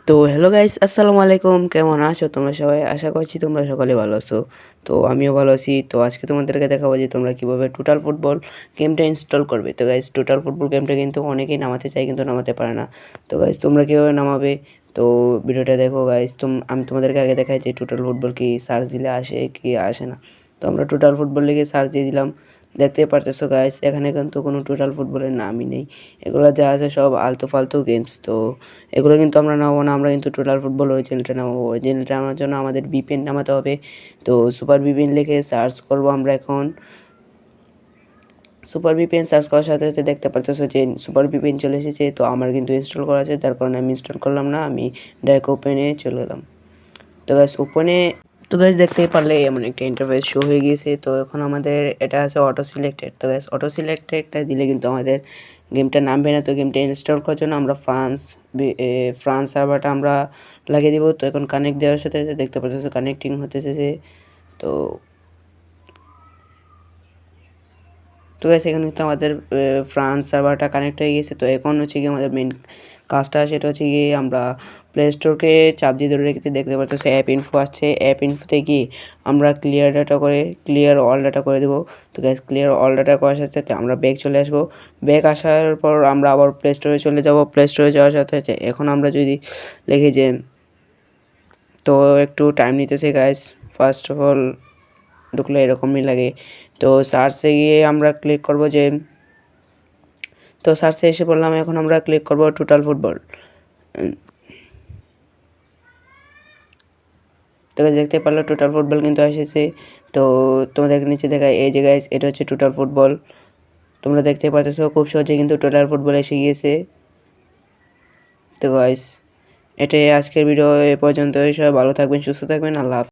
তো hello guys, আসসালামু আলাইকুম। কেমন আছো তোমরা সবাই? আশা করছি তোমরা সকলে ভালো আছো। তো আমিও ভালো আছি। তো আজকে তোমাদেরকে দেখাবো যে তোমরা কীভাবে টোটাল ফুটবল গেমটা ইনস্টল করবে। তো গাইস, টোটাল ফুটবল গেমটা কিন্তু অনেকেই নামাতে চায় কিন্তু নামাতে পারে না। তো গাইস, তোমরা কীভাবে নামাবে? তো ভিডিওটা দেখো গাইস। আমি তোমাদেরকে আগে দেখাই যে টোটাল ফুটবল কি সার্চ দিলে আসে কি আসে না। তো আমরা টোটাল ফুটবল লিখে সার্চ দিয়ে দিলাম। দেখতে পারতেছো গাইস, এখানে কিন্তু কোনো টোটাল ফুটবলের নামই নেই। এগুলো যা আছে সব আলতু ফালতু গেমস। তো এগুলো কিন্তু আমরা নামাবো না, আমরা কিন্তু টোটাল ফুটবল অরিজিনালটা নামাবো। অরিজিনালটা নামার জন্য আমাদের ভিপিএন নামাতে হবে। তো সুপার ভিপিএন লিখে সার্চ করব আমরা এখন। সুপার ভিপিএন সার্চ করার সাথে সাথে দেখতে পারতেছো যে সুপার ভিপিএন চলে এসেছে। তো আমার কিন্তু ইনস্টল করা আছে, তার কারণে আমি ইনস্টল করলাম না, আমি ডাইরেক্ট ওপেনে চলে এলাম। তো গাইস ওপেনে তো গাইস দেখতেই পারলে এমন একটা ইন্টারফেস শো হয়ে গিয়েছে। তো এখন আমাদের এটা আছে অটো সিলেক্টেড। তো গাইস অটো সিলেক্টেডটা দিলে কিন্তু আমাদের গেমটা নামবে না। তো গেমটা ইনস্টল করার জন্য আমরা ফ্রান্স সার্ভারটা আমরা লাগিয়ে দিব। তো এখন কানেক্ট দেওয়ার সাথে সাথে দেখতে পাচ্ছি কানেক্টিং হতেছে যে। তো তো গাইস এখানে কিন্তু আমাদের ফ্রান্স সার্ভারটা কানেক্ট হয়ে গেছে। তো এখন হচ্ছে গিয়ে আমাদের মেন কাজটা সেটা হচ্ছে গিয়ে আমরা প্লে স্টোরকে চাপ দিয়ে ধরে রেখেছি। দেখতে পাচ্ছি অ্যাপ ইনফো আসছে। অ্যাপ ইনফোতে গিয়ে আমরা ক্লিয়ার অল ডাটা করে দেবো। তো গাইস ক্লিয়ার অল ডাটা করার সাথে সাথে আমরা ব্যাক চলে আসবো। ব্যাক আসার পর আমরা আবার প্লে স্টোরে চলে যাব। প্লে স্টোরে যাওয়ার সাথে সাথে এখন আমরা যদি লিখি যে, তো একটু টাইম নিতেছে গাইস। ফার্স্ট অফ অল ঢুকলে এরকমই লাগে। তো সার্চে গিয়ে আমরা ক্লিক করব যে, তো সার্চে এসে পড়লাম। এখন আমরা ক্লিক করব টোটাল ফুটবল। তো দেখতে পারলো টোটাল ফুটবল কিন্তু এসেছে। তো তোমাদেরকে নিচে দেখায় এই যে গাইস, এটা হচ্ছে টোটাল ফুটবল। তোমরা দেখতে পাচ্ছো খুব সহজে কিন্তু টোটাল ফুটবল এসে গিয়েছে। তো গাইস, এটাই আজকের ভিডিও। এ পর্যন্ত। সবাই ভালো থাকবেন, সুস্থ থাকবেন। আল্লাহ হাফেজ।